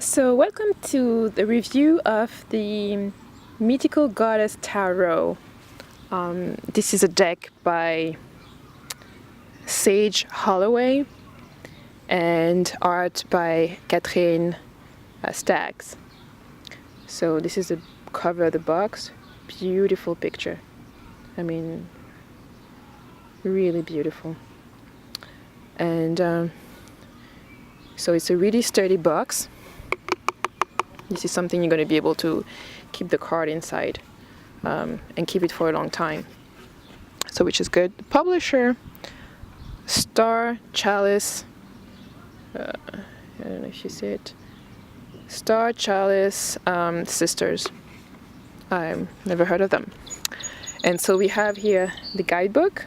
So welcome to the review of the Mythical Goddess Tarot. This is a deck by Sage Holloway and art by Catherine Staggs. So this is the cover of the box. Beautiful picture. I mean, really beautiful. And so it's a really sturdy box. This is something you're going to be able to keep the card inside and keep it for a long time. So which is good. The publisher, Star Chalice, I don't know if you see it, Star Chalice Sisters. I've never heard of them. And so we have here the guidebook.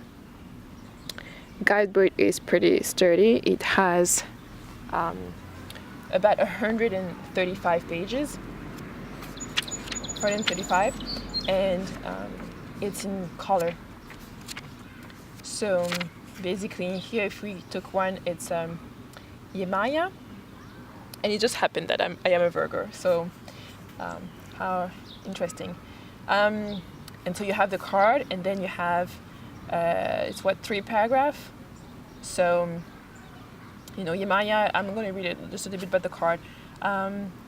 Guidebook is pretty sturdy. It has about 135 pages, 135, and it's in color. So basically here, if we took one, it's Yemaya, and it just happened that I am a Virgo, so how interesting. And so you have the card, and then you have it's 3 paragraphs. So you know, Yemaya, I'm going to read it just a little bit about the card.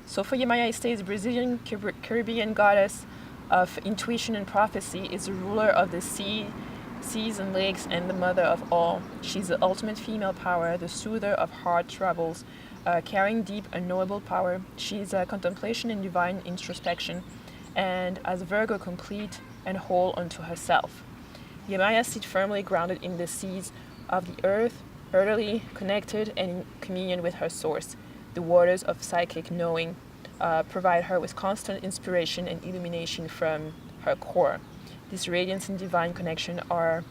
So for Yemaya, it states, Brazilian Caribbean goddess of intuition and prophecy, is the ruler of the seas and lakes, and the mother of all. She's the ultimate female power, the soother of heart troubles, carrying deep, unknowable power. She's contemplation and divine introspection, and as Virgo, complete and whole unto herself. Yemaya sits firmly grounded in the seas of the earth, earthily connected and in communion with her source. The waters of psychic knowing provide her with constant inspiration and illumination from her core. This radiance and divine connection are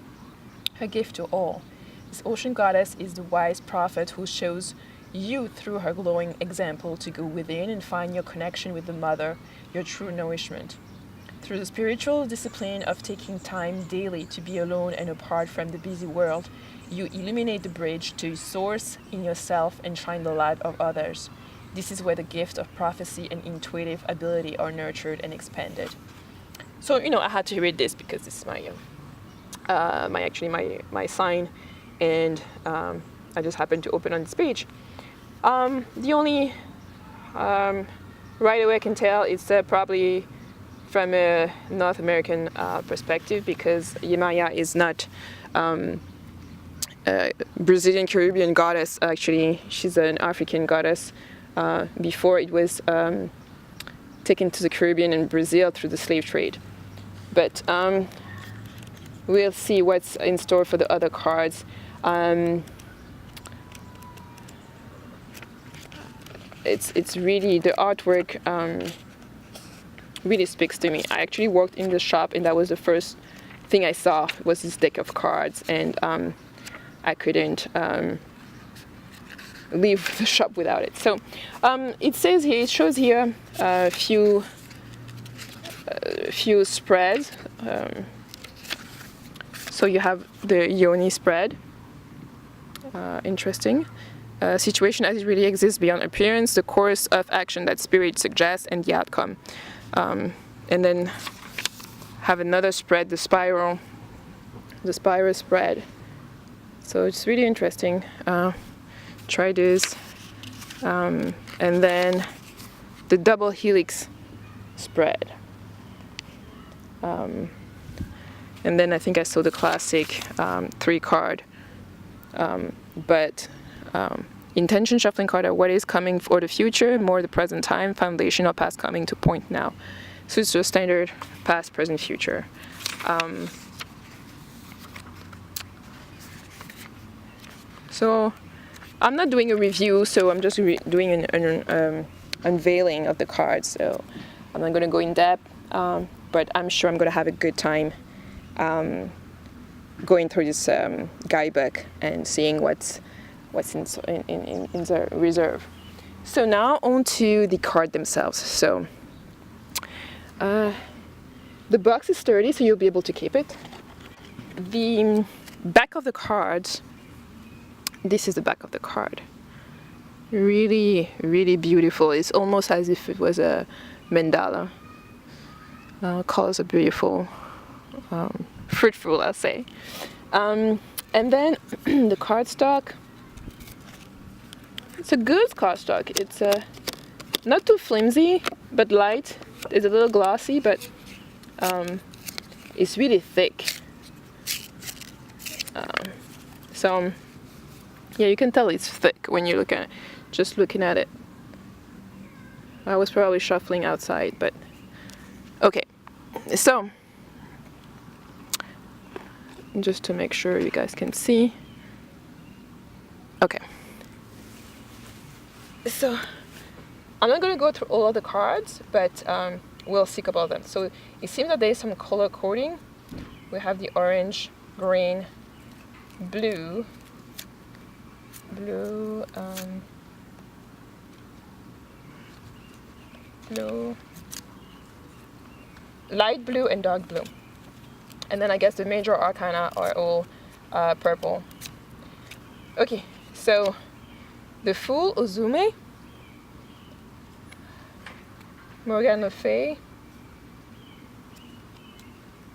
her gift to all. This ocean goddess is the wise prophet who shows you through her glowing example to go within and find your connection with the mother, your true nourishment. Through the spiritual discipline of taking time daily to be alone and apart from the busy world, you illuminate the bridge to source in yourself and shine the light of others. This is where the gift of prophecy and intuitive ability are nurtured and expanded. So, you know, I had to read this because this is my sign, and I just happened to open on this page. The only right away I can tell is probably from a North American perspective, because Yemaya is not Brazilian Caribbean goddess. Actually, she's an African goddess. Before it was taken to the Caribbean and Brazil through the slave trade. But we'll see what's in store for the other cards. It's really, the artwork really speaks to me. I actually worked in the shop, and that was the first thing I saw was this deck of cards, and I couldn't leave the shop without it. So it says here, it shows here a few spreads. So you have the Yoni spread. Interesting. Situation as it really exists beyond appearance, the course of action that spirit suggests, and the outcome. And then have another spread, the spiral spread. So it's really interesting. Try this. And then the double helix spread. And then I think I saw the classic 3-card. But intention shuffling card are what is coming for the future, more the present time, foundation or past coming to point now. So it's just standard past, present, future. So I'm not doing a review, so I'm just doing an unveiling of the cards. So I'm not going to go in depth, but I'm sure I'm going to have a good time going through this guidebook and seeing what's in the reserve. So now on to the card themselves. So the box is sturdy, so you'll be able to keep it. The back of the cards, this is the back of the card. Really, really beautiful. It's almost as if it was a mandala. Colors are beautiful, fruitful, I'll say. And then the cardstock. It's a good cardstock. It's not too flimsy, but light. It's a little glossy, but it's really thick. So yeah, you can tell it's thick when you look at it, just looking at it. I was probably shuffling outside, but okay. So just to make sure you guys can see. Okay. So I'm not going to go through all of the cards, but we'll speak about them. So it seems that there is some color coding. We have the orange, green, blue, blue, light blue and dark blue. And then I guess the major arcana are all purple. Okay, so the Fool, Ozume, Morgan Le Fay,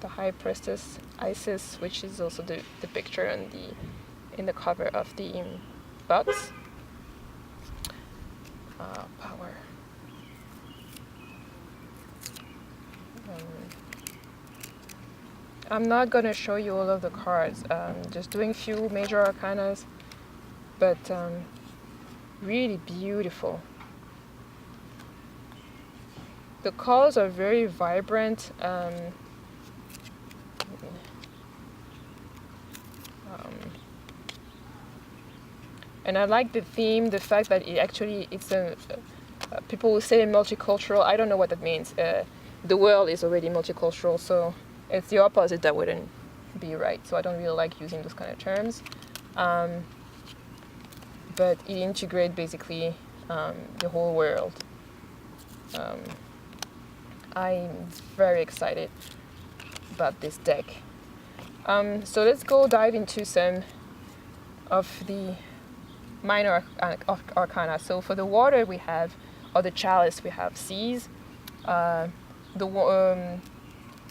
the High Priestess, Isis, which is also the picture in the cover of the box. Power. I'm not going to show you all of the cards, just doing a few major arcanas, but really beautiful. The colors are very vibrant. And I like the theme, the fact that people will say multicultural. I don't know what that means. The world is already multicultural, so it's the opposite that wouldn't be right. So I don't really like using those kind of terms. But it integrates basically the whole world. I'm very excited about this deck. So let's go dive into some of the minor arcana. So for the water we have, or the chalice, we have seas.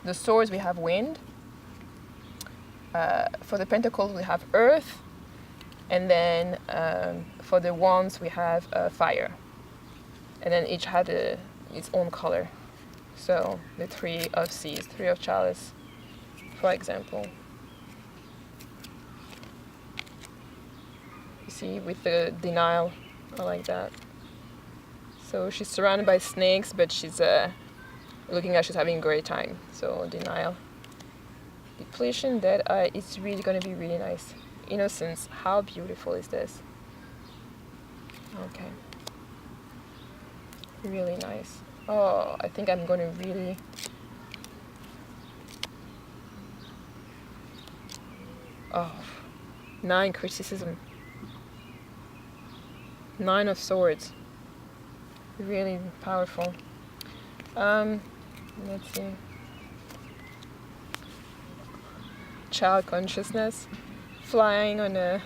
The swords we have wind. For the pentacles we have earth. And then for the wands we have fire. And then each had its own color. So the three of seas, three of chalice, for example. You see, with the denial, I like that. So she's surrounded by snakes, but she's looking like she's having a great time. So denial. Depletion, dead eye, it's really going to be really nice. Innocence, how beautiful is this? Okay. Really nice. Oh, I think I'm going to really... Oh, 9, criticism. 9 of swords. Really powerful. Let's see. Child consciousness. Flying on a...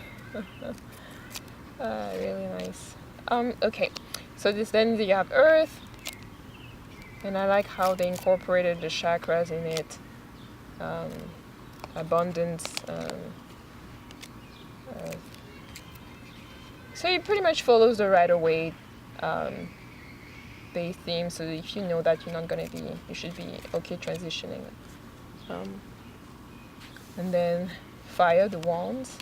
really nice. Okay, so then you have earth. And I like how they incorporated the chakras in it. Abundance. So it pretty much follows the Rider-Waite base theme. So if you know that you're not going to be, you should be okay transitioning. And then fire, the wands.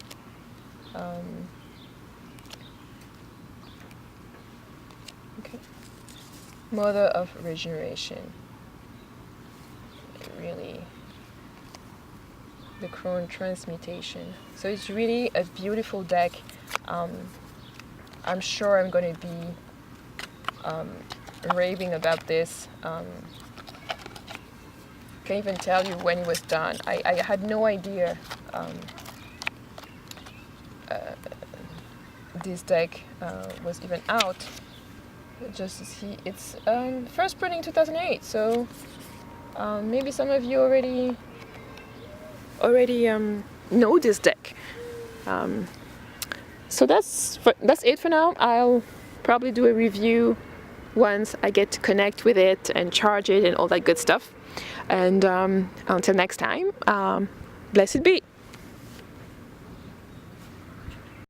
Okay. Mother of regeneration. Really, the crown transmutation. So it's really a beautiful deck. I'm sure I'm going to be raving about this. Can't even tell you when it was done. I had no idea this deck was even out. Just to see, it's first printing 2008. So maybe some of you already know this deck. So that's it for now. probably do a review once I get to connect with it and charge it and all that good stuff. And until next time, blessed be.